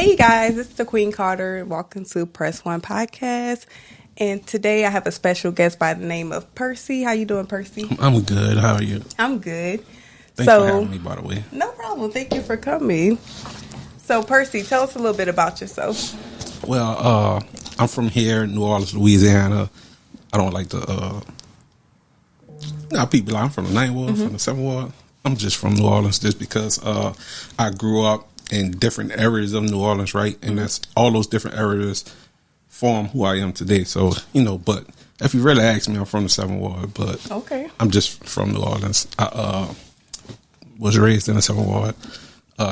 Hey guys, it's the Queen Carter and welcome to Press One Podcast. And today I have a special guest by the name of Percy. How you doing, Percy? I'm good. How are you? I'm good. Thanks for having me, by the way. No problem. Thank you for coming. So, Percy, tell us a little bit about yourself. Well, I'm from here, New Orleans, Louisiana. I don't like to. People. I'm from the 9th Ward, from the 7th Ward. I'm just from New Orleans, just because I grew up in different areas of New Orleans, right? And that's all those different areas form who I am today. So, but if you really ask me, I'm from the 7th Ward, but okay, I'm just from New Orleans. I was raised in the 7th Ward.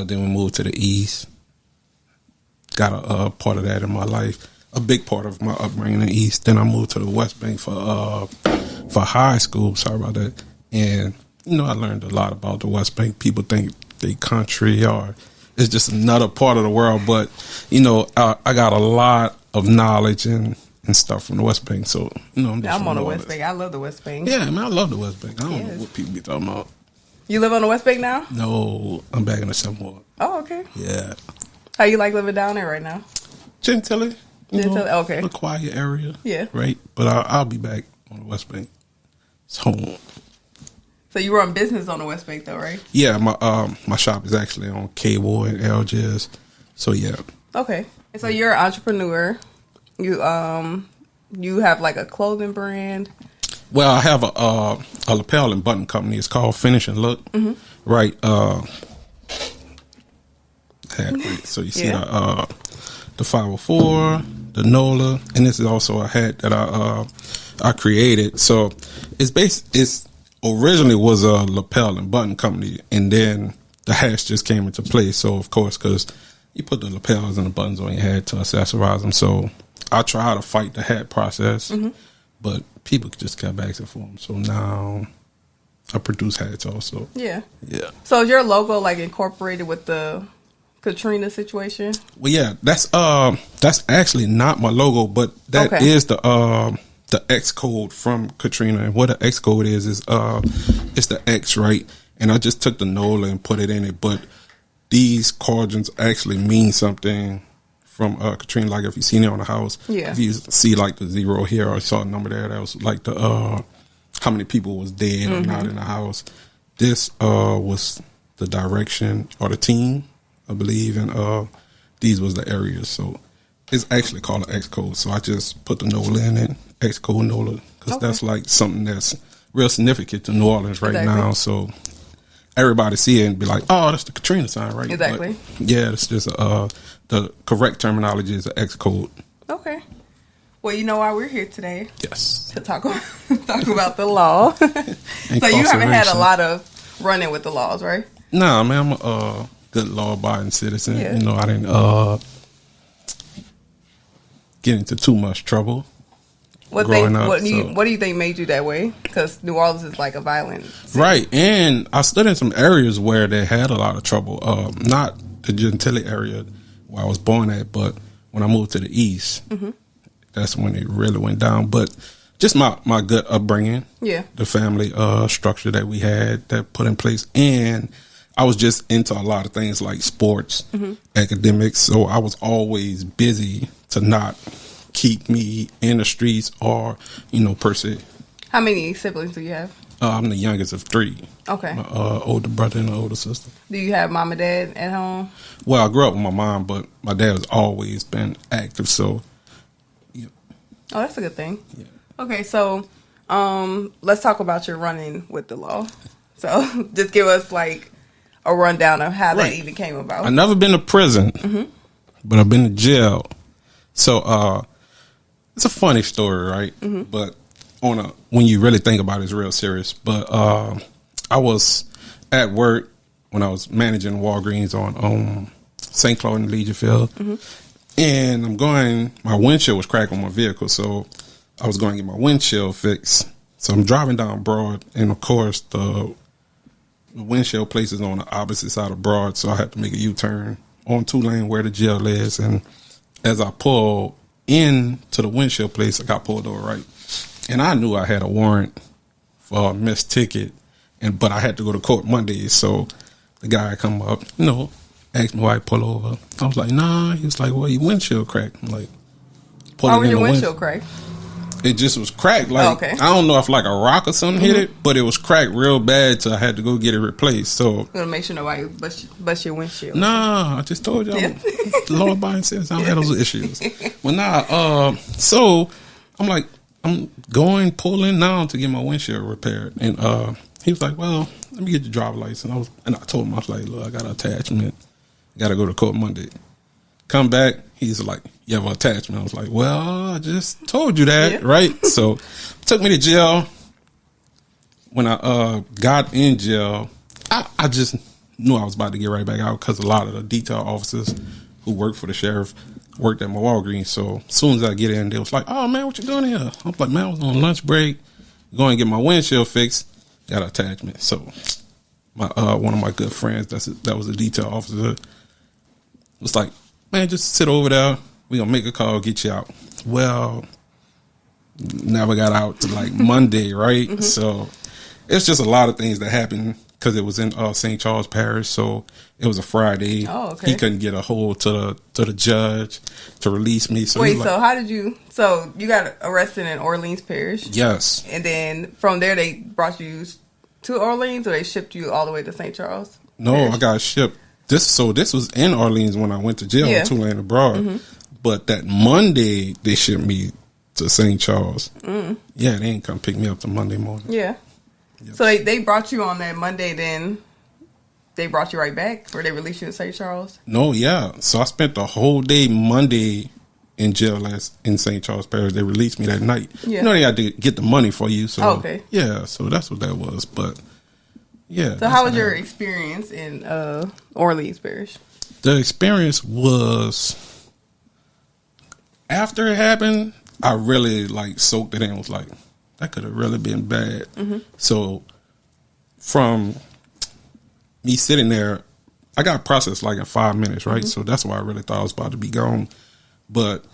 Then we moved to the East. Got a part of that in my life, a big part of my upbringing in the East. Then I moved to the West Bank for high school. Sorry about that. And I learned a lot about the West Bank. People think they country or it's just another part of the world, but I got a lot of knowledge and stuff from the West Bank. So I'm on the West Bank. I love the West Bank. Yeah, man, I love the West Bank. I don't know what people be talking about. You live on the West Bank now? No, I'm back in the 7th Ward. Oh, okay. Yeah. How you like living down there right now? Gentilly. Okay. A quiet area. Yeah. Right? But I'll be back on the West Bank. It's home. So you run business on the West Bank, though, right? Yeah, my shop is actually on Cable and Algiers. So yeah. Okay. And so you're an entrepreneur. You have like a clothing brand. Well, I have a lapel and button company. It's called Finish and Look. Mm-hmm. Right. So you see the 504, the NOLA, and this is also a hat that I created. So it's originally was a lapel and button company, and then the hats just came into play. So of course, because you put the lapels and the buttons on your hat to accessorize them. So I try to fight the hat process, but people just kept asking for them. So now I produce hats also. Yeah. Yeah. So is your logo like incorporated with the Katrina situation? Well, yeah, that's actually not my logo, but that is the X code from Katrina. And what the X code is it's the X, right? And I just took the NOLA and put it in it, but these cauldrons actually mean something from Katrina. Like if you seen it on the house, if you see like the 0 here, or I saw a number there, that was like the how many people was dead or not in the house. This was the direction or the team, I believe, and these was the areas. So it's actually called an X code. So I just put the NOLA in it, X code NOLA, because that's like something that's real significant to New Orleans right now. So everybody see it and be like, "Oh, that's the Katrina sign, right?" Exactly. But yeah, it's just the correct terminology is an X code. Okay. Well, you know why we're here today? Yes. To talk about the law. So you haven't had a lot of run-in with the laws, right? Nah, man, I'm a good law-abiding citizen. Yeah. I didn't get into too much trouble. What do you think made you that way? Because New Orleans is like a violent city. Right, and I stood in some areas where they had a lot of trouble. Not the Gentilly area where I was born at, but when I moved to the East, that's when it really went down. But just my good upbringing, the family structure that we had that put in place, and I was just into a lot of things like sports, academics, so I was always busy to not keep me in the streets or, per se. How many siblings do you have? I'm the youngest of 3. Okay. My older brother and an older sister. Do you have mom and dad at home? Well, I grew up with my mom, but my dad has always been active, so, yeah. Oh, that's a good thing. Yeah. Okay, so let's talk about your running with the law. So just give us like a rundown of how that even came about. I've never been to prison, but I've been to jail. So it's a funny story, right? But when you really think about it, it's real serious. But I was at work when I was managing Walgreens on St. Claude and Legion Field, and my windshield was cracked on my vehicle, so I was going to get my windshield fixed. So I'm driving down Broad, and of course the windshield place is on the opposite side of Broad, so I had to make a U-turn on 2-lane where the jail is, and as I pulled into the windshield place, I got pulled over, right? And I knew I had a warrant for a missed ticket, but I had to go to court Monday, so the guy come up, asked me why I pull over. I was like, nah. He was like, well, your windshield cracked. I'm like, why was your windshield cracked? It just was cracked. Like, I don't know if like a rock or something hit it, but it was cracked real bad, so I had to go get it replaced. So you want to make sure nobody bust your windshield. Nah, I just told y'all. Law abiding citizens, I don't have those issues. Well, nah. So I'm like, I'm pulling now to get my windshield repaired, and he was like, well, let me get your driver's license. And I told him, I was like, look, I got an attachment. I got to go to court Monday. Come back. He's like, you have an attachment. I was like, well, I just told you that, right? So took me to jail. When I got in jail, I just knew I was about to get right back out because a lot of the detail officers who worked for the sheriff worked at my Walgreens. So as soon as I get in, they was like, oh, man, what you doing here? I was like, man, I was on lunch break, going to get my windshield fixed. Got an attachment. So my one of my good friends that was a detail officer was like, man, just sit over there. We gonna make a call, get you out. Well, never got out to like Monday, right? So it's just a lot of things that happened because it was in St. Charles Parish. So it was a Friday. Oh, okay. He couldn't get a hold to the judge to release me. So wait, so how did you? So you got arrested in Orleans Parish? Yes. And then from there they brought you to Orleans, or they shipped you all the way to St. Charles? No, Parish? I got shipped. This was in Orleans when I went to jail in Tulane Abroad. But that Monday they shipped me to St. Charles. Yeah, they ain't come pick me up the Monday morning. Yeah. Yep. So they brought you on that Monday, then they brought you right back, or they released you in St. Charles? No, yeah. So I spent the whole day Monday in jail in St. Charles Parish. They released me that night. Yeah. You know, they had to get the money for you. So okay. Yeah, so that's what that was. But yeah. So how was your experience in Orleans Parish? The experience was, after it happened, I really like soaked it in. Was like, that could have really been bad. So from me sitting there, I got processed like in 5 minutes, right? So that's why I really thought I was about to be gone. But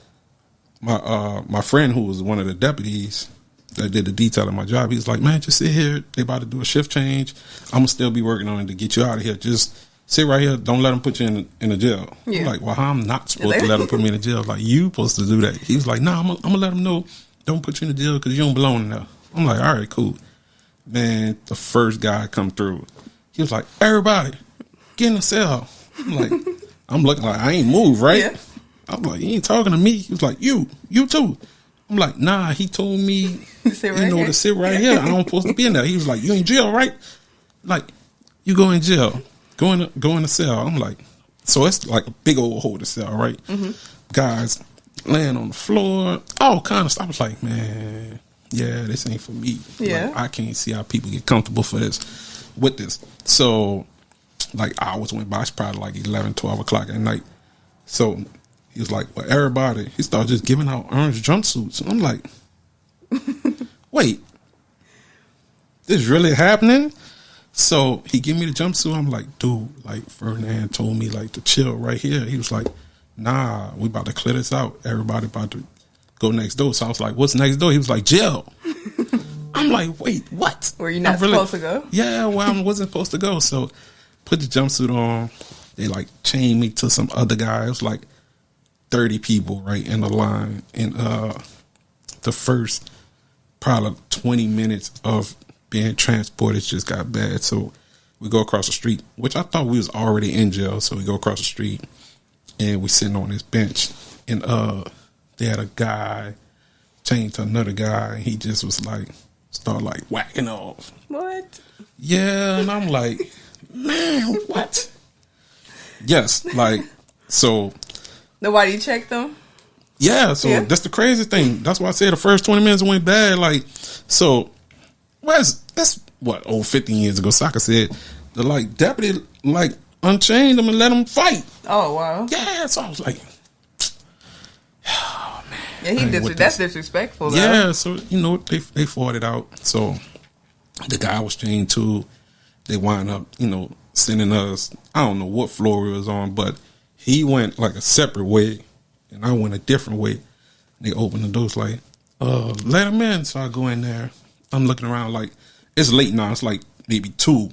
my friend, who was one of the deputies that did the detail of my job, he was like, man, just sit here. They about to do a shift change. I'm going to still be working on it to get you out of here. Just sit right here. Don't let them put you in a jail. Yeah. I'm like, well, I'm not supposed to let them put me in a jail. Like, you supposed to do that. He was like, nah, I'm going to let them know. Don't put you in the jail because you don't belong in there. I'm like, all right, cool. Man, the first guy come through. He was like, everybody, get in the cell. I'm like, I'm looking like I ain't moved, right? Yeah. I'm like, he ain't talking to me. He was like, you too. I'm like, nah, he told me, to sit right here. I don't supposed to be in there. He was like, you in jail, right? Like, you go in jail. Go in the cell. I'm like, so it's like a big old holding cell, right? Guys laying on the floor, all kind of stuff. I was like, man, yeah, this ain't for me. Yeah. Like, I can't see how people get comfortable with this. So, like, hours went by. It's probably like 11, 12 o'clock at night. So, he was like, well, everybody. He started just giving out orange jumpsuits. And I'm like, wait, this really happening? So he gave me the jumpsuit. I'm like, dude, like Ferdinand told me like to chill right here. He was like, nah, we about to clear this out. Everybody about to go next door. So I was like, what's next door? He was like, jail. I'm like, wait, what? Were you not supposed to go? Yeah, well, I wasn't supposed to go. So put the jumpsuit on. They like chained me to some other guy. It was like 30 people right in the line. And the first probably 20 minutes of being transported just got bad. So we go across the street, which I thought we was already in jail. So we go across the street and we sitting on this bench, and they had a guy chained to another guy, and he just was like, start like whacking off. What? Yeah, and I'm like, man, what? Yes, like, so. Nobody checked them? Yeah, so that's the crazy thing. That's why I said the first 20 minutes went bad. Like, so, that's what, 15 years ago, Soccer said, the, like, deputy, like, unchained them and let them fight. Oh, wow. Yeah, so I was like, oh, man. Yeah, that's disrespectful, though. Yeah, so, you know, they fought it out. So, the guy was chained too. They wound up, you know, sending us, I don't know what floor it was on, but he went, like, a separate way, and I went a different way. They opened the doors like, let him in. So I go in there. I'm looking around like, it's late now. It's like maybe 2.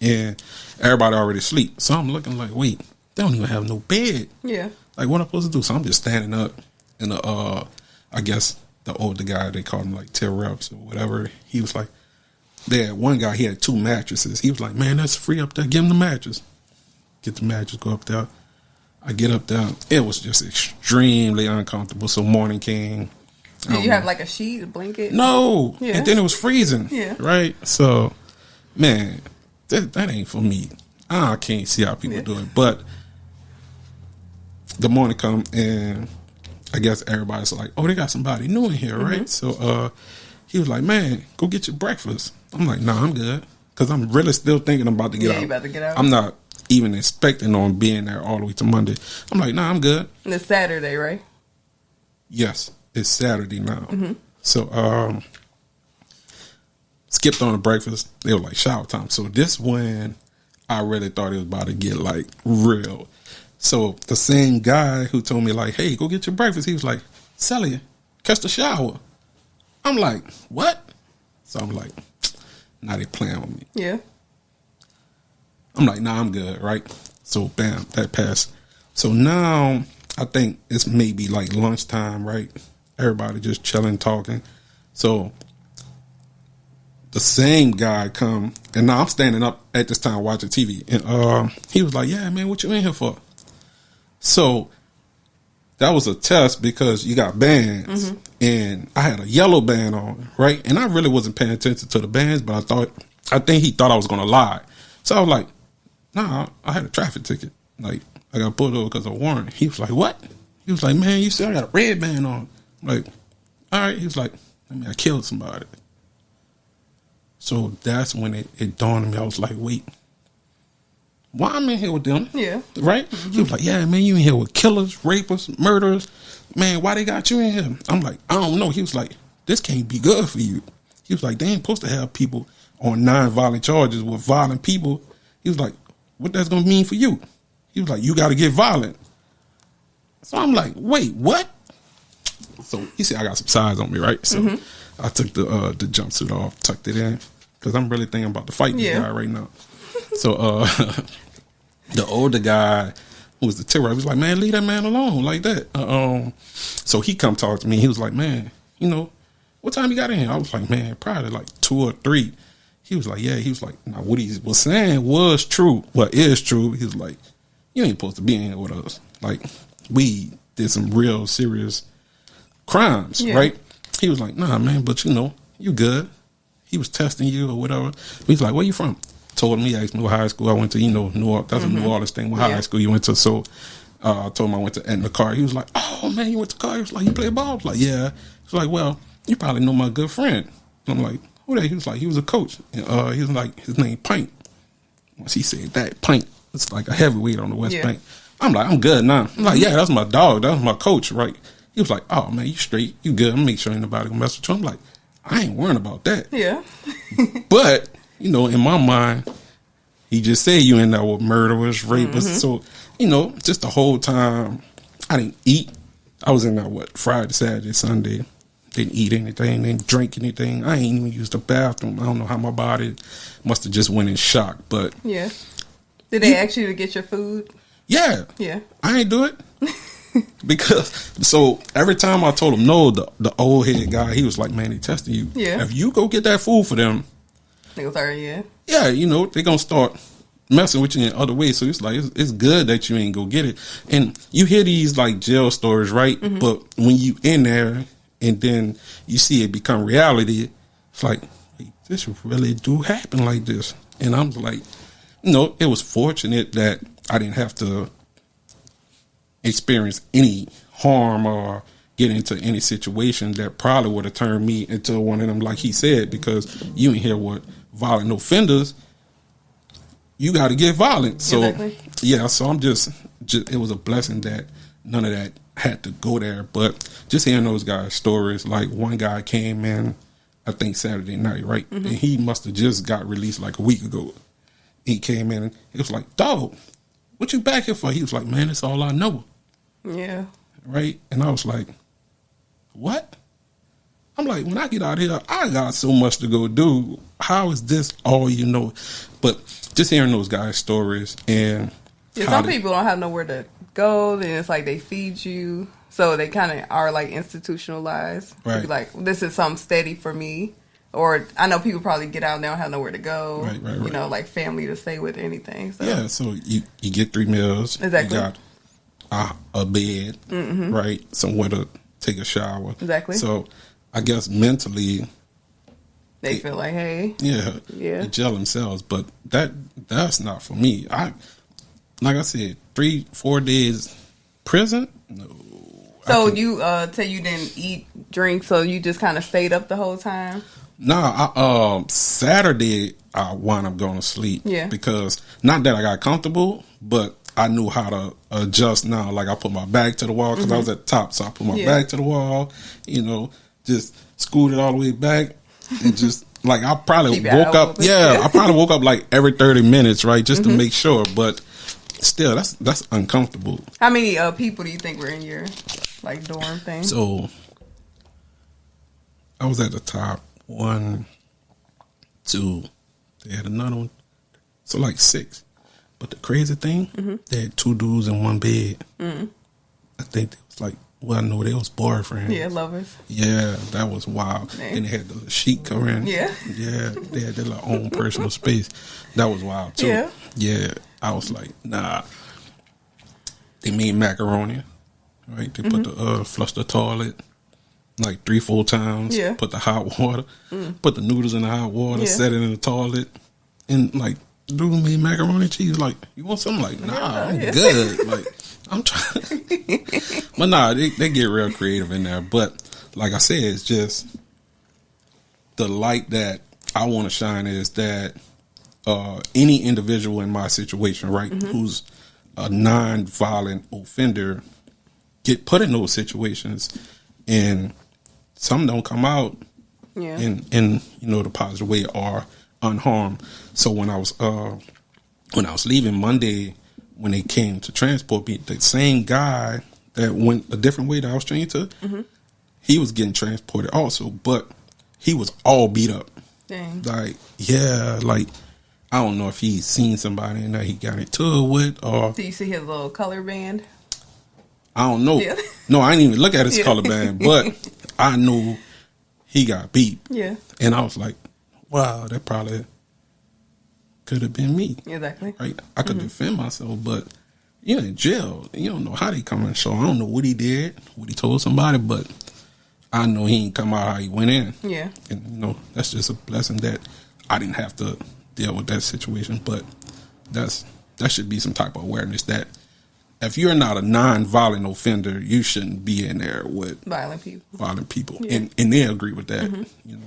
And everybody already asleep. So I'm looking like, wait, they don't even have no bed. Yeah. Like, what am I supposed to do? So I'm just standing up in the, I guess the older guy, they called him like tear reps or whatever. He was like, they had one guy, he had 2 mattresses. He was like, man, that's free up there. Give him the mattress. Get the mattress, go up there. I get up there. It was just extremely uncomfortable. So morning came. Did you have like a sheet, a blanket? No. Yeah. And then it was freezing. Yeah. Right? So, man, that ain't for me. I can't see how people do it. But the morning come and I guess everybody's like, oh, they got somebody new in here, right? So he was like, man, go get your breakfast. I'm like, nah, I'm good. Because I'm really still thinking I'm about to get out. You about to get out? I'm not even expecting on being there all the way to Monday. I'm like, nah, I'm good. And it's Saturday, right? Yes, it's Saturday now. So skipped on the breakfast. They were like shower time. So this when I really thought it was about to get like real. So the same guy who told me like, hey, go get your breakfast. He was like, Celia, catch the shower. I'm like, what? So I'm like, now they playing with me. Yeah. I'm like, nah, I'm good, right? So bam, that passed. So now I think it's maybe like lunchtime, right? Everybody just chilling, talking. So the same guy come, and now I'm standing up at this time watching TV, and he was like, yeah, man, what you in here for? So that was a test because you got bands, and I had a yellow band on, right? And I really wasn't paying attention to the bands, but I think he thought I was gonna lie. So I was like, nah, I had a traffic ticket. Like, I got pulled over because of a warrant. He was like, what? He was like, man, you said I got a red band on. I'm like, all right. He was like, I mean, I killed somebody. So that's when it dawned on me. I was like, wait, why I'm in here with them? Yeah. Right? He was like, yeah, man, you in here with killers, rapists, murderers. Man, why they got you in here? I'm like, I don't know. He was like, this can't be good for you. He was like, they ain't supposed to have people on non-violent charges with violent people. He was like, what that's going to mean for you? He was like, you got to get violent. So I'm like, wait, what? So he said, I got some size on me, right? So I took the jumpsuit off, tucked it in, because I'm really thinking about to fight this guy right now. So the older guy who was the terror, was like, man, leave that man alone like that. So he come talk to me. He was like, man, you know, what time you got in here? I was like, man, probably like 2 or 3. He was like, yeah. He was like, now what he was saying was true. What is true. He was like, you ain't supposed to be in here with us. Like, we did some real serious crimes, right? He was like, nah, man, but you know, you good. He was testing you or whatever. He's like, where you from? Told him, he asked me what high school I went to. You know, that's a New Orleans thing. What high school you went to? So I told him I went to Etna Car. He was like, oh, man, you went to Car? He was like, you play ball? I was like, yeah. He's like, well, you probably know my good friend. And I'm like, who that? He was like, he was a coach. And he was like, his name Pint. Once he said that, Pint, it's like a heavyweight on the West Bank. I'm like, I'm good now. I'm like, yeah, that's my dog. That's my coach, right? He was like, oh, man, you straight. You good. I'm going to make sure ain't nobody going to mess with you. I'm like, I ain't worrying about that. Yeah. But, you know, in my mind, he just said you in there with murderers, rapists. So, you know, just the whole time, I didn't eat. I was in there, Friday, Saturday, Sunday. Didn't eat anything, didn't drink anything. I ain't even used the bathroom. I don't know how my body must have just went in shock. But yeah. Did they ask you to get your food? Yeah. Yeah. I ain't do it. Because, so every time I told him no, the old head guy, he was like, man, they testing you. Yeah. If you go get that food for them, they go start, yeah, you know, they're going to start messing with you in other ways. So it's like, it's good that you ain't go get it. And you hear these like jail stories, right? But when you in there and then you see it become reality, it's like, wait, this really do happen like this. And I'm like, you know, it was fortunate that I didn't have to experience any harm or get into any situation that probably would have turned me into one of them, like he said, because you ain't here with violent offenders. You got to get violent. So, yeah, so I'm just, it was a blessing that none of that had to go there. But just hearing those guys' stories, like one guy came in, I think Saturday night, right? And he must have just got released like a week ago. He came in and he was like, dog, what you back here for? He was like, man, that's all I know. Yeah. Right? And I was like, what? I'm like, when I get out here, I got so much to go do. How is this all you know? But just hearing those guys' stories and Yeah, some people don't have nowhere to go. Then it's like they feed you, so they kind of are like institutionalized. Right. Like, this is something steady for me. Or I know people probably get out and they don't have nowhere to go. Right. You know, like family to stay with or anything. So. Yeah, so you get 3 meals. Exactly. You got a bed, right? Somewhere to take a shower. Exactly. So I guess mentally they feel like, hey. Yeah. They gel themselves. But that's not for me. Like I said, 3-4 days prison? No. So you say you didn't eat, drink, so you just kind of stayed up the whole time? Nah, Saturday I wound up going to sleep. Yeah. Because not that I got comfortable, but I knew how to adjust now. Like I put my back to the wall because I was at the top, so I put my back to the wall. You know, just scooted all the way back and just like I probably woke up. Yeah, I probably woke up like every 30 minutes, right, just to make sure. But still, that's uncomfortable. How many people do you think were in your like dorm thing? So I was at the top. 1, 2. They had another one. So like 6. But the crazy thing, they had 2 dudes in one bed. I think it was like, well, I know they was boyfriends. Yeah, lovers. Yeah, that was wild. Man. And they had the sheet covering. Yeah. Yeah, they had their like, own personal space. That was wild too. Yeah. Yeah, I was like, nah. They made macaroni, right? They put the flush the toilet like 3-4 times. Yeah. Put the hot water, put the noodles in the hot water, set it in the toilet, and like dude made macaroni and cheese. Like, you want something? Like, nah, I'm good. Like, I'm trying. But nah, they get real creative in there. But like I said, it's just the light that I want to shine is that any individual in my situation, right, who's a non-violent offender, get put in those situations, and some don't come out in you know the positive way or unharmed. So when I was leaving Monday, when they came to transport me, the same guy that went a different way that I was trained to, he was getting transported also, but he was all beat up. Dang. Like, yeah, like I don't know if he's seen somebody and that he got into it with, or do you see his little color band? I don't know. Yeah. No, I didn't even look at his color band, but I knew he got beat. Yeah. And I was like, wow, that probably could have been me. Exactly. Right? I could defend myself, but you're in jail. You don't know how they come in. So I don't know what he did, what he told somebody, but I know he ain't come out how he went in. Yeah. And, you know, that's just a blessing that I didn't have to deal with that situation. But that should be some type of awareness that if you're not a non-violent offender, you shouldn't be in there with violent people. Yeah. And they agree with that. You know.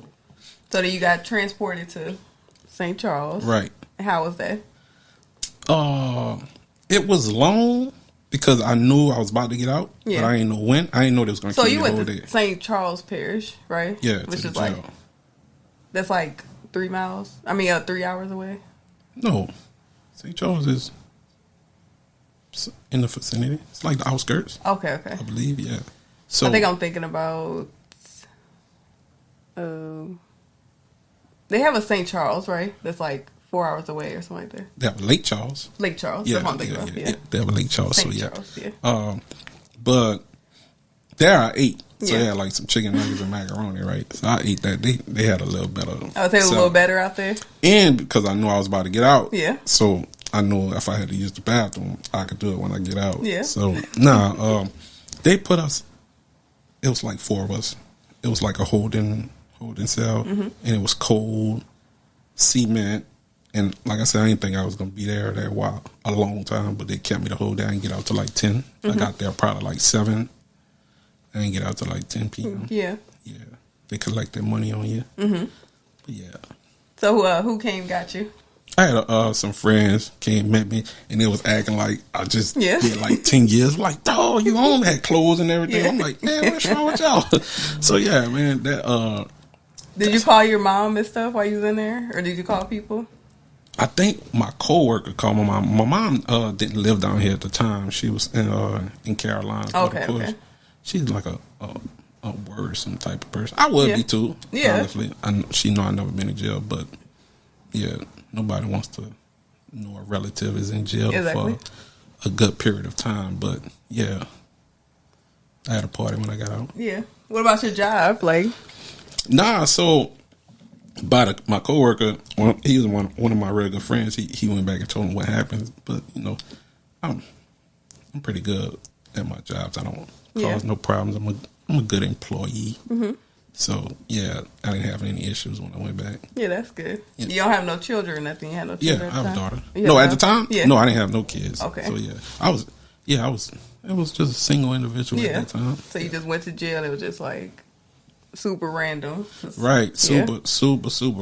So then you got transported to St. Charles. Right. How was that? It was long because I knew I was about to get out, but I didn't know when. I didn't know they was going to keep me the whole day. So you went to St. Charles Parish, right? Yeah, which is like that's like 3 miles. I mean, 3 hours away. No, St. Charles is in the vicinity. It's like the outskirts. Okay. I believe, yeah. So I think I'm thinking about. They have a St. Charles, right? That's like 4 hours away or something like that. They have Lake Charles. Lake Charles. Yeah, yeah. They have a Lake Charles. St. Charles, yeah. But there I ate. So they had like some chicken nuggets and macaroni, right? So I ate that. They had a little better. Oh, they were a little better out there? And because I knew I was about to get out. Yeah. So I knew if I had to use the bathroom, I could do it when I get out. Yeah. So, they put us, it was like 4 of us. It was like a holding cell. And it was cold, cement. And like I said, I didn't think I was going to be there a long time, but they kept me the whole day. I didn't get out till like 10. I got there probably like 7. I didn't get out till like 10 p.m. Yeah. Yeah. They collect their money on you. But yeah. So who came got you? I had some friends came met me, and they was acting like I just did like 10 years. Like, dog, you home, had clothes and everything. I'm like, man, what's wrong with y'all? So yeah, man, that. Did you call your mom and stuff while you was in there, or did you call people? I think my coworker called my mom. My mom didn't live down here at the time. She was in Carolina. Okay. She's like a worrisome type of person. I would be too. Yeah. Honestly, she know I never been in jail, but yeah, nobody wants to know a relative is in jail a good period of time. But yeah, I had a party when I got out. Yeah. What about your job? Like, nah. So, my coworker, he was one of my real good friends. He went back and told him what happened. But you know, I'm pretty good at my jobs. I don't cause no problems. I'm a good employee. Mm-hmm. So yeah, I didn't have any issues when I went back. Yeah, that's good. Yeah. You don't have no children or nothing. You had no children. Yeah, I have a daughter. No, at the time, yeah. No, I didn't have no kids. Okay. So I was. It was just a single individual at that time. So you just went to jail. It was just like super random. Right. Super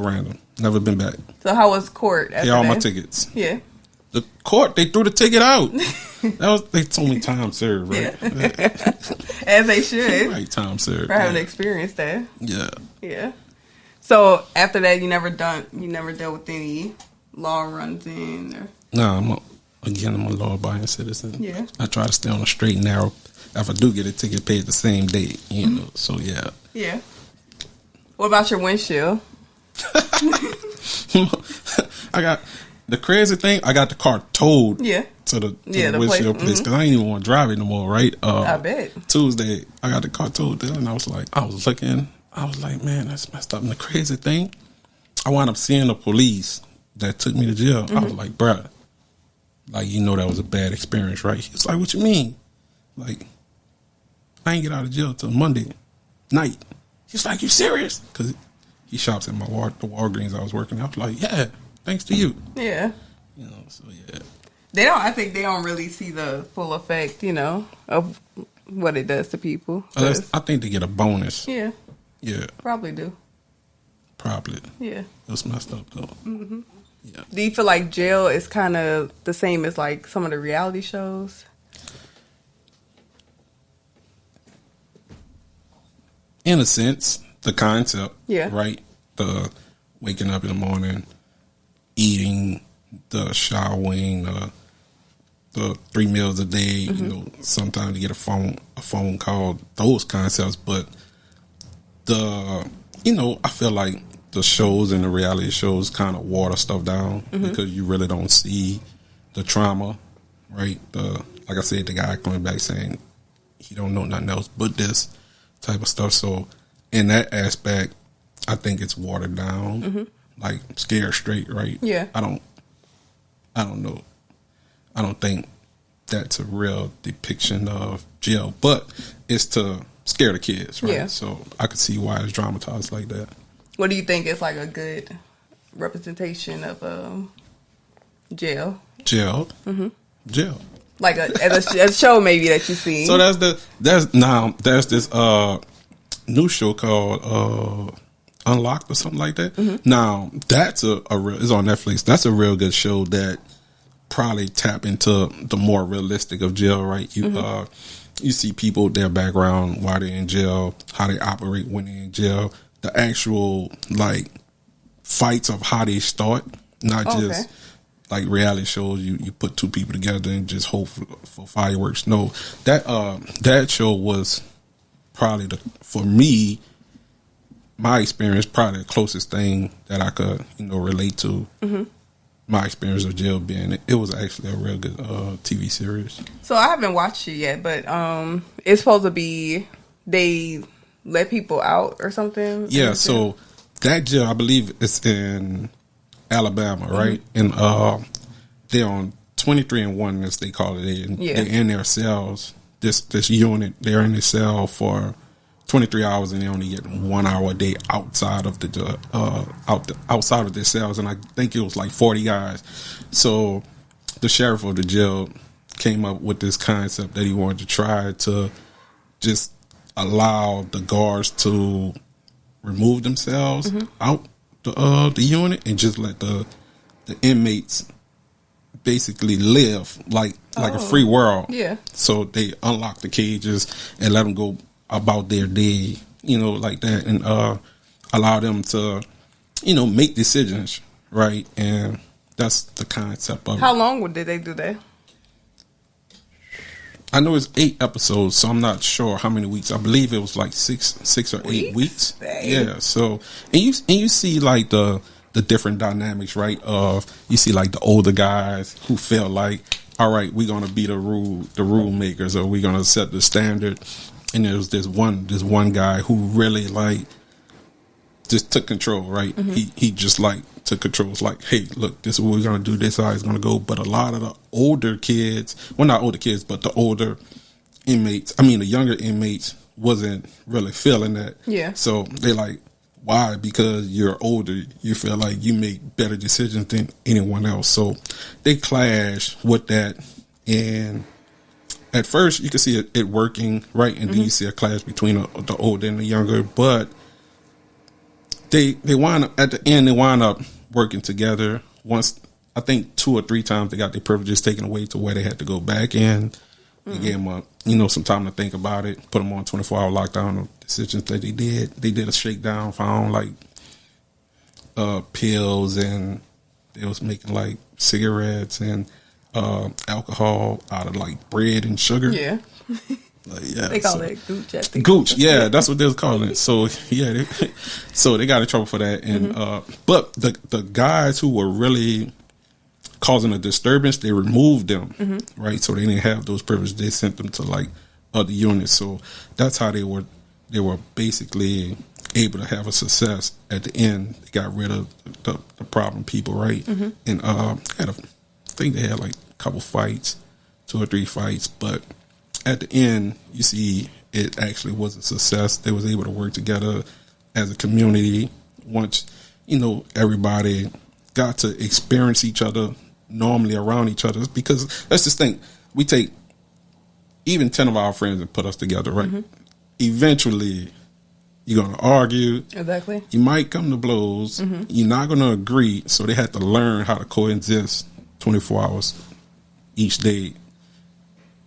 random. Never been back. So how was court? Pay all my tickets. Yeah. The court, they threw the ticket out. They told me time served, right? Yeah. As they should. Right, time served. For having experienced that. Yeah. Yeah. So after that, you never dealt with any law runs in? Or? No, I'm a law-abiding citizen. Yeah. I try to stay on a straight and narrow. If I do get a ticket, paid the same day, you know. So yeah. Yeah. What about your windshield? I got the crazy thing. I got the car towed. Yeah. To the windshield place because I ain't even want to drive it no more. Right. I bet. Tuesday, I got the car towed there, and I was like, man, that's messed up. And the crazy thing, I wound up seeing the police that took me to jail. I was like, bruh, like, you know, that was a bad experience, right? He was like, what you mean? Like, I ain't get out of jail till Monday night. He's like, you serious? Because he shops at the Walgreens I was working at. I was like, yeah, thanks to you. Yeah. You know, so yeah. I think they don't really see the full effect, you know, of what it does to people. I think they get a bonus. Yeah. Yeah. Probably do. Probably. Yeah. It was messed up, though. Mm-hmm. Yeah. Do you feel like jail is kind of the same as like some of the reality shows? In a sense, the concept. Yeah. Right? The waking up in the morning, eating, the showering, the 3 meals a day, you know, sometimes you get a phone call, those concepts. But I feel like the shows and the reality shows kind of water stuff down because you really don't see the trauma, right? Like I said, the guy coming back saying he don't know nothing else but this type of stuff. So in that aspect, I think it's watered down, like scared straight, right? Yeah. I don't know. I don't think that's a real depiction of jail, but it's to scare the kids, right? Yeah. So I could see why it's dramatized like that. What do you think is like a good representation of jail? Jail. Jail. Like a show maybe that you see. So there's this new show called Unlocked or something like that. Now that's a real, it's on Netflix. That's a real good show that probably tap into the more realistic of jail, right? You see people, their background, why they're in jail, how they operate when they're in jail, the actual like fights of how they start, not just like reality shows. You put two people together and just hope for fireworks. No, that show was probably for me, my experience, probably the closest thing that I could relate to. My experience of jail being it was actually a real good TV series. So I haven't watched it yet, but it's supposed to be they let people out or something. Yeah, so that jail, I believe it's in Alabama, right? And they're on 23 and 1, as they call it. And they're in their cells. This unit, they're in their cell for 23 hours, and they only get 1 hour a day outside of outside of their cells. And I think it was like 40 guys. So the sheriff of the jail came up with this concept that he wanted to try to just allow the guards to remove themselves out the unit and just let the inmates basically live like a free world. Yeah. So they unlock the cages and let them go about their day, like that, and allow them to, make decisions, right? And that's the concept of How long did they do that? I know it's 8 episodes, so I'm not sure how many weeks. I believe it was like six or 8 weeks. Dang. Yeah. So and you see like the different dynamics, right? Of you see like the older guys who feel like, all right, we're gonna be the rule makers, or we're gonna set the standard. And there was this one guy who really like just took control, right? He just like took control. It's like, hey, look, this is what we're gonna do. This is how it's gonna go. But a lot of the older kids, well, not older kids, but the older inmates, I mean, the younger inmates wasn't really feeling that. Yeah. So they like, why? Because you're older, you feel like you make better decisions than anyone else. So they clash with that, and at first you can see it working, right? And then you see a clash between the older and the younger, but they wind up at the end. They wind up working together. Once, I think 2 or 3 times, they got their privileges taken away to where they had to go back in. They gave them some time to think about it. Put them on 24-hour lockdown of decisions that they did. They did a shakedown, found like pills, and they was making like cigarettes and alcohol out of like bread and sugar. Yeah. Yeah, they call it gooch. I think. Gooch, yeah, that's what they was calling it. So yeah, so they got in trouble for that. And but the guys who were really causing a disturbance, they removed them, right? So they didn't have those privileges. They sent them to like other units. So that's how they were basically able to have a success at the end. They got rid of the problem people, right? And I think they had like a couple fights, 2 or 3 fights, but at the end, you see, it actually was a success. They was able to work together as a community. Once, everybody got to experience each other normally around each other. Because let's just think, we take even 10 of our friends and put us together, right? Eventually, you're going to argue. Exactly. You might come to blows. You're not going to agree. So they had to learn how to coexist 24 hours each day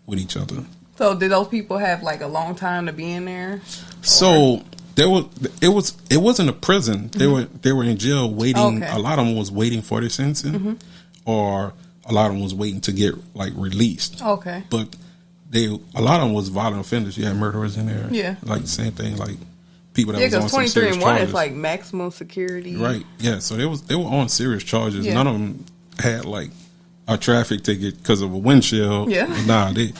with each other. So did those people have like a long time to be in there? So it wasn't a prison. They were in jail waiting. Okay. A lot of them was waiting for their sentencing, or a lot of them was waiting to get like released. Okay. But a lot of them was violent offenders. You had murderers in there. Yeah. Like the same thing, like people that was on some 23 serious and 1 charges. is like maximum security. Right. Yeah. So they were on serious charges. Yeah. None of them had like a traffic ticket because of a windshield. Yeah. Nah, they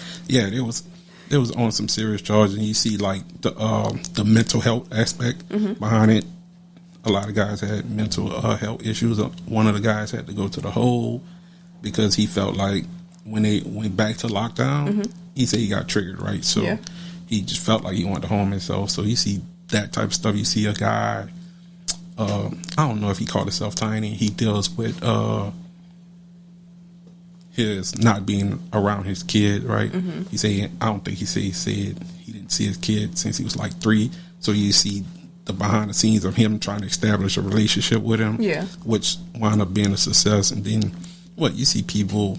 was on some serious charges, and you see like the mental health aspect behind it. A lot of guys had mental health issues. One of the guys had to go to the hole because he felt like when they went back to lockdown, he said he got triggered, right? So he just felt like he wanted to harm himself. So you see that type of stuff. You see a guy, I don't know if he called himself Tiny. He deals with his not being around his kid, right? He said, I don't think he said he didn't see his kid since he was like 3. So you see the behind the scenes of him trying to establish a relationship with him, which wound up being a success. And then you see people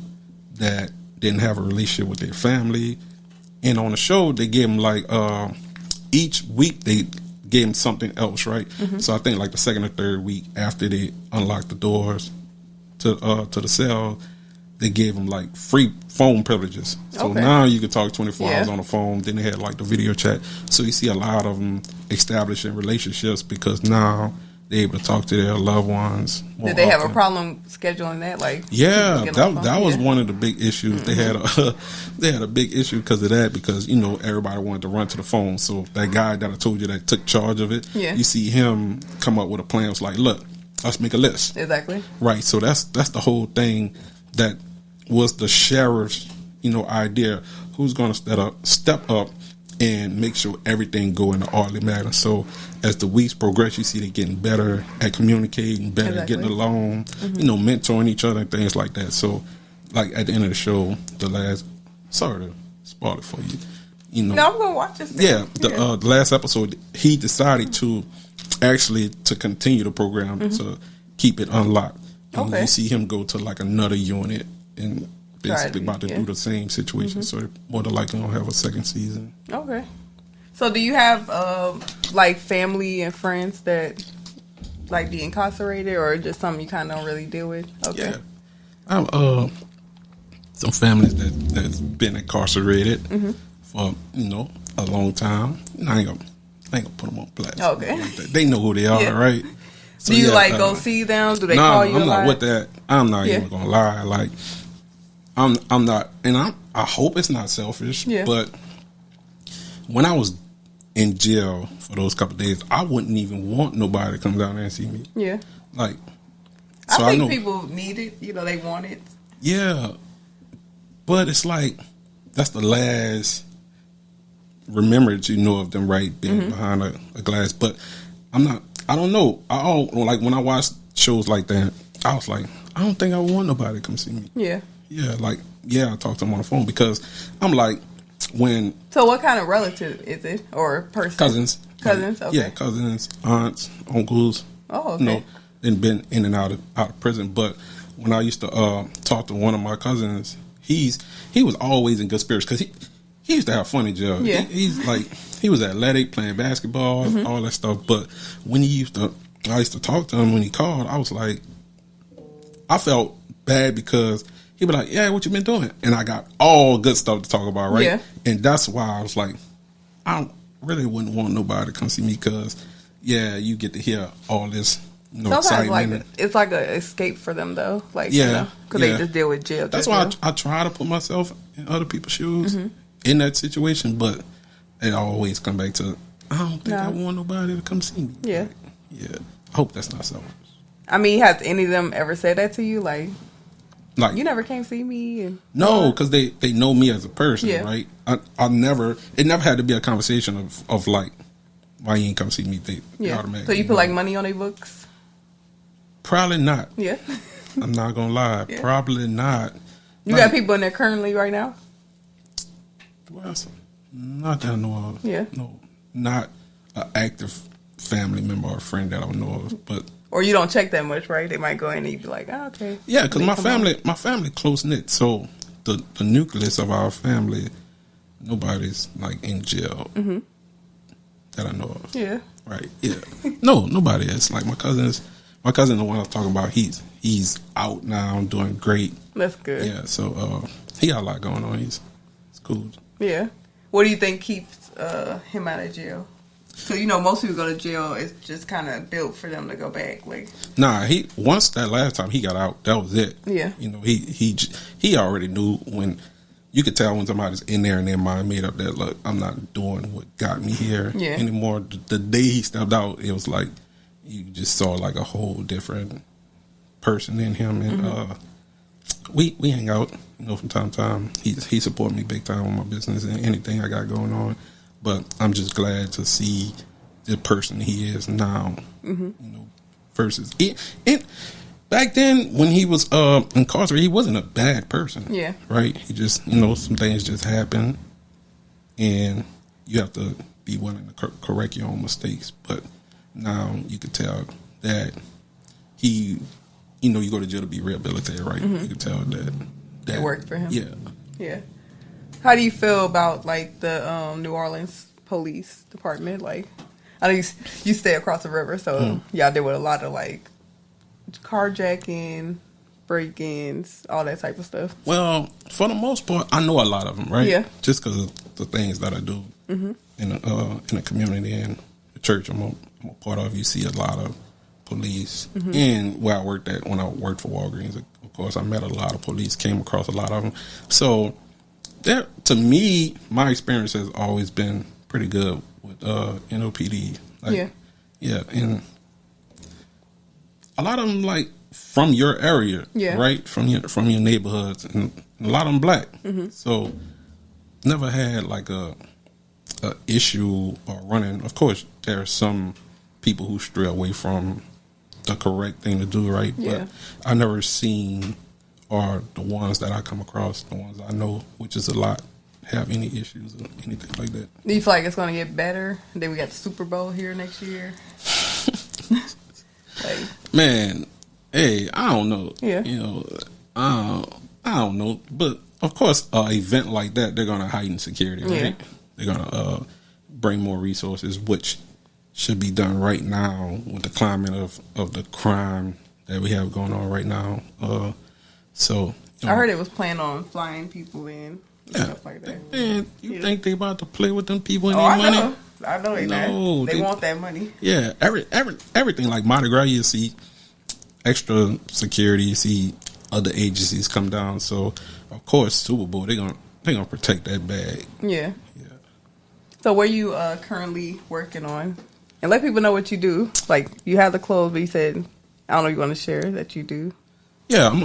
that didn't have a relationship with their family, and on the show they gave them like each week they gave them something else, right? So I think like the second or third week after they unlocked the doors to the cell, they gave them like free phone privileges. So now you can talk 24 hours on the phone. Then they had like the video chat. So you see a lot of them establishing relationships because now they're able to talk to their loved ones more Did they have often. a problem scheduling that? Like, that was one of the big issues. They had a big issue because of that, because everybody wanted to run to the phone. So that guy that I told you that took charge of it, you see him come up with a plan. It's like, look, let's make a list. Exactly. Right. So that's the whole thing. That was the sheriff's, idea. Who's going to step up and make sure everything go in an orderly manner. So as the weeks progress, you see they getting better at communicating, better at getting along, mentoring each other and things like that. So, like at the end of the show, sorry to spoil it for you. No, I'm gonna watch this. The last episode, he decided to continue the program to keep it unlocked. And you see him go to like another unit and basically about to do the same situation. So they're more than likely gonna have a second season. Okay. So do you have like family and friends that like the incarcerated, or just something you kind of don't really deal with? Okay. Yeah. I'm some families that's been incarcerated for a long time. I ain't gonna put them on blast. Okay. They know who they are, right? So, do you go see them? Do they call you? I'm not with that. I'm not even gonna lie. Like, I'm not, and I hope it's not selfish. Yeah. But when I was in jail for those couple of days, I wouldn't even want nobody to come down there and see me. Yeah. Like, so I think people need it. You know, they want it. Yeah. But it's like, that's the last remembrance you know of them, right? Being behind a glass. But I don't know. Like, when I watch shows like that, I was like, I don't think I want nobody to come see me. Yeah. Yeah, like, I talk to them on the phone because I'm like, So what kind of relative is it? Or person? Cousins. Cousins, okay. Yeah, cousins, aunts, uncles. Oh, okay. You know, and been in and out of prison. But when I used to talk to one of my cousins, he was always in good spirits because he used to have fun in jail. Yeah. He was athletic, playing basketball, all that stuff. But when I used to talk to him when he called, I was like, I felt bad because he'd be like, yeah, what you been doing? And I got all good stuff to talk about, right? Yeah. And that's why I was like, I really wouldn't want nobody to come see me because, you get to hear all this, sometimes like it's like an escape for them though. Like, because they just deal with jail. That's why I try to put myself in other people's shoes in that situation, but it always come back to, I don't think I want nobody to come see me. Yeah. Like, yeah. I hope that's not selfish. I mean, has any of them ever said that to you? Like you never came see me? No, because they know me as a person, right? It never had to be a conversation of like, why you ain't come see me? They automatically. So you put like money on their books? Probably not. Yeah. I'm not going to lie. Yeah. Probably not. You got people in there currently right now? Well, not that I know of. Yeah. No, not an active family member or friend that I know of, but. Or you don't check that much, right? They might go in and you be like, oh, okay. Yeah, because my family close knit. So the nucleus of our family, nobody's like in jail that I know of. Yeah. Right. Yeah. No, nobody is. Like my cousin, the one I was talking about, he's out now, doing great. That's good. Yeah. So he got a lot going on. It's cool. Yeah. What do you think keeps him out of jail? So, most people go to jail, it's just kind of built for them to go back. Like, nah, once that last time he got out, that was it. Yeah. He already knew when, you could tell when somebody's in there and their mind made up that, look, I'm not doing what got me here anymore. The day he stepped out, it was like, you just saw like a whole different person in him. And we hang out, from time to time. He supported me big time on my business and anything I got going on. But I'm just glad to see the person he is now, versus it. Back then, when he was incarcerated, he wasn't a bad person. Yeah. Right? He just, some things just happen, and you have to be willing to correct your own mistakes. But now you could tell that he, you go to jail to be rehabilitated, right? You could tell that it worked for him. Yeah. Yeah. How do you feel about like the New Orleans police department? Like, I know you stay across the river, so y'all deal with a lot of like carjacking, break-ins, all that type of stuff. Well, for the most part, I know a lot of them, right? Yeah. Just because of the things that I do in the community and the church I'm a part of. You see a lot of police, and where I worked at when I worked for Walgreens, of course, I met a lot of police, came across a lot of them. So. To me, my experience has always been pretty good with NOPD. Like, yeah, and a lot of them like from your area, right? From your neighborhoods, and a lot of them black. So never had like a issue or running. Of course, there are some people who stray away from the correct thing to do, right? But I never seen. Or the ones that I come across, the ones I know, which is a lot, have any issues or anything like that. Do you feel like it's going to get better? Then we got the Super Bowl here next year. Man, hey, I don't know. Yeah. I don't know. But, of course, an event like that, they're going to heighten security, right? Yeah. They're going to bring more resources, which should be done right now with the climate of the crime that we have going on right now. So I heard it was planned on flying people in and stuff like that. Man, you think they about to play with them people and their money? I know they want that money. Yeah, everything like Mardi Gras, you see extra security, you see other agencies come down. So of course, Super Bowl, they're gonna protect that bag. Yeah. So where you currently working on? And let people know what you do. Like, you have the clothes, but you said, I don't know if you want to share that you do. Yeah, I'm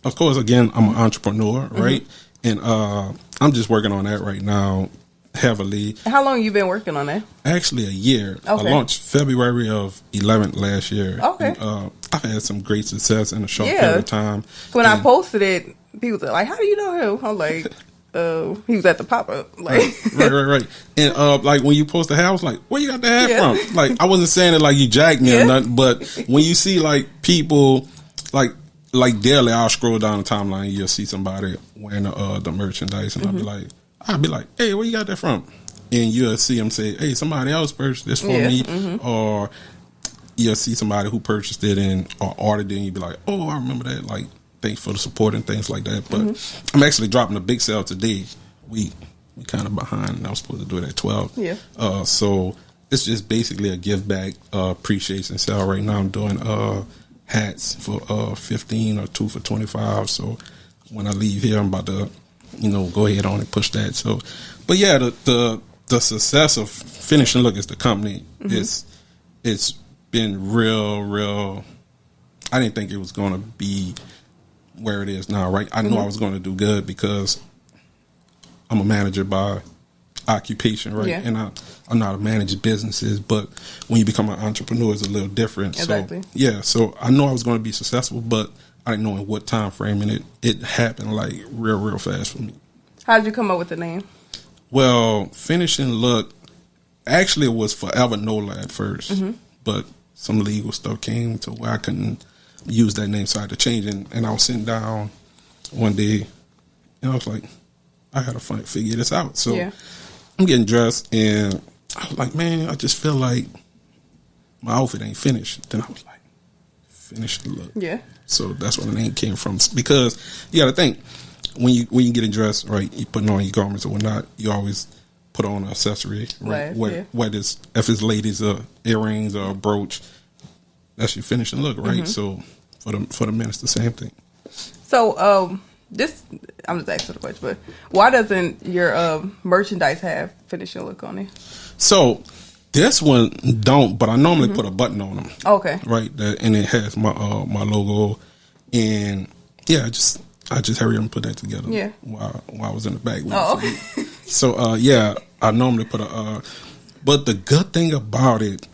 of course, again, I'm an entrepreneur, right? And I'm just working on that right now heavily. How long you been working on that? Actually, a year. Okay. I launched February of 11th last year. Okay. And, I've had some great success in a short period of time. When I posted it, people were like, how do you know him? I'm like, he was at the pop-up. Like, right. And like when you post the hat, I was like, where you got the hat from? Like, I wasn't saying it like you jacked me or nothing, but when you see like people like daily, I'll scroll down the timeline and you'll see somebody wearing the merchandise, and I'll be like, hey, where you got that from? And you'll see them say, hey, somebody else purchased this for me, or you'll see somebody who purchased it or ordered it, and you'll be like, oh, I remember that. Like, thanks for the support and things like that. But I'm actually dropping a big sale today. We kind of behind, and I was supposed to do it at 12. Yeah. So it's just basically a give back appreciation sale right now. I'm doing hats for 15 or 2 for 25. So when I leave here, I'm about to, go ahead on and push that. So, but yeah, the success of Finishing Look as the company it's been real. I didn't think it was going to be where it is now, right? I knew I was going to do good because I'm a manager by occupation, right? And I'm not a manage businesses, but when you become an entrepreneur, it's a little different. Exactly. So I know I was going to be successful, but I didn't know in what time frame, and it happened like real fast for me. How did you come up with the name? Well, Finishing Look, actually it was Forever Nola at first, but some legal stuff came to where I couldn't use that name, so I had to change it. And I was sitting down one day, and I was like, I gotta figure this out. So I'm getting dressed, and I was like, man, I just feel like my outfit ain't finished. Then I was like, Finishing Look. Yeah. So that's where the name came from. Because you gotta think, when you getting dressed, right, you putting on your garments or whatnot, you always put on an accessory, right? Whether if it's ladies, earrings or a brooch, that's your finishing look, right? So for the men, it's the same thing. So I'm just asking the question, but why doesn't your merchandise have finishing look on it? So this one don't, but I normally put a button on them. Okay. Right, and it has my my logo, and I just hurry up and put that together. Yeah. While I was in the back. Okay. So I normally put but the good thing about it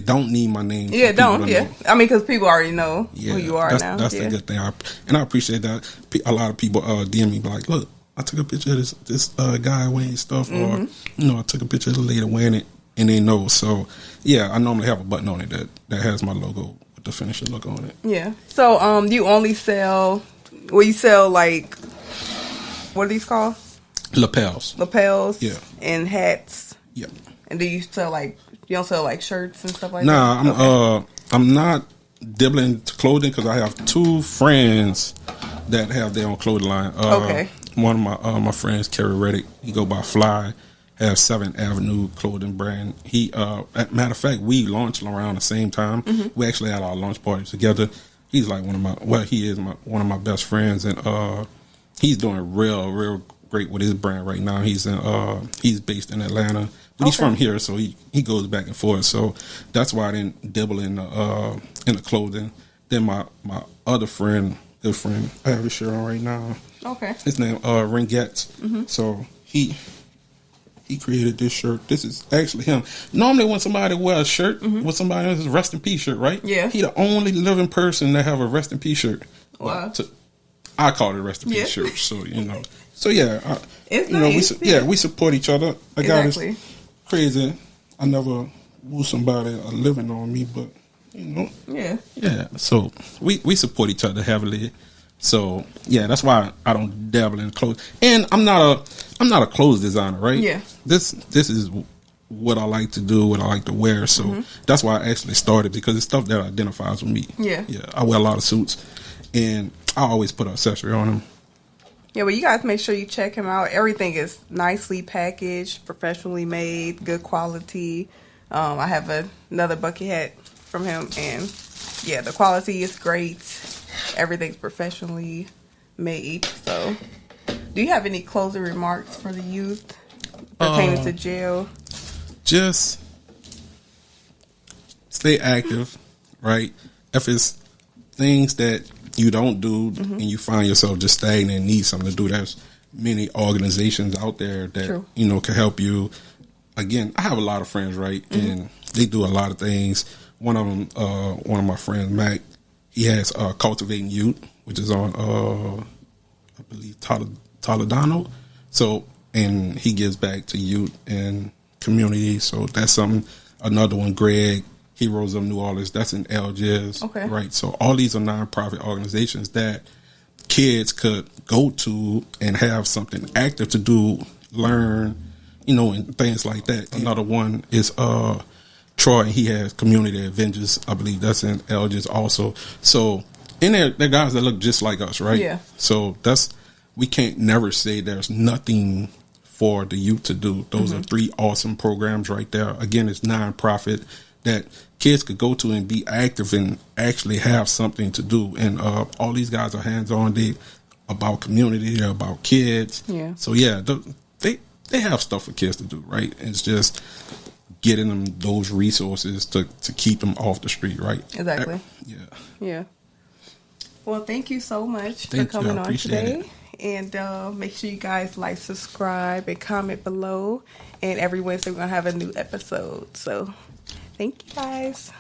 don't need my name. Yeah, it don't. Yeah, I mean, because people already know who you are now. That's the good thing. And I appreciate that. A lot of people DM me, be like, look, I took a picture of this guy wearing stuff, or I took a picture of the lady wearing it, and they know. So I normally have a button on it that has my logo with the Finishing Look on it. Yeah. So you only sell. Well, you sell like, what are these called? Lapels. Yeah. And hats. Yeah. And do you sell you don't sell like shirts and stuff like that? Nah, I'm not dibbling to clothing because I have 2 friends that have their own clothing line. Okay. One of my friends, Kerry Reddick, he go by Fly, have 7th Avenue clothing brand. He, matter of fact, we launched around the same time. We actually had our launch party together. He's like he is one of my best friends, and he's doing real great with his brand right now. He's based in Atlanta, but he's from here, so he goes back and forth. So that's why I didn't dibble in the clothing. Then my other friend, good friend, I have his shirt on right now. Okay. His name Ringettes. So he created this shirt. This is actually him. Normally when somebody wears a shirt with somebody else's rest in peace shirt, right? Yeah. He the only living person that have a rest in peace shirt. Wow. I call it a rest in peace shirt. So So it's nice. We support each other. I got this crazy. I never woo somebody living on me, but Yeah. So we support each other heavily. So that's why I don't dabble in clothes. And I'm not a clothes designer, right? Yeah. This is what I like to do, what I like to wear. So that's why I actually started, because it's stuff that identifies with me. Yeah. Yeah. I wear a lot of suits, and I always put an accessory on them. Yeah, well, you guys make sure you check him out. Everything is nicely packaged, professionally made, good quality. I have another bucket hat from him, and the quality is great. Everything's professionally made. So, do you have any closing remarks for the youth pertaining to jail? Just stay active, right? If it's things that you don't do and you find yourself just stagnant and need something to do, there's many organizations out there that can help you. Again, I have a lot of friends, right? And they do a lot of things. One of them, one of my friends, Mac, he has Cultivating Youth, which is on, I believe, Toledano. So, and he gives back to youth and community. So that's something. Another one, Greg, Heroes of New Orleans, that's in Algiers. Okay. Right. So all these are nonprofit organizations that kids could go to and have something active to do, learn, and things like that. Another one is Troy, and he has Community Avengers. I believe that's in Algiers also. So in there, they're guys that look just like us, right? Yeah. So we can't never say there's nothing for the youth to do. Those are 3 awesome programs right there. Again, it's nonprofit that kids could go to and be active and actually have something to do. And all these guys are hands-on. They about community, they're about kids. Yeah. So yeah, they have stuff for kids to do, right? It's just getting them those resources to keep them off the street, right? Exactly. Yeah. Well, thank you so much for coming on today. And make sure you guys like, subscribe, and comment below. And every Wednesday we're going to have a new episode. So thank you guys.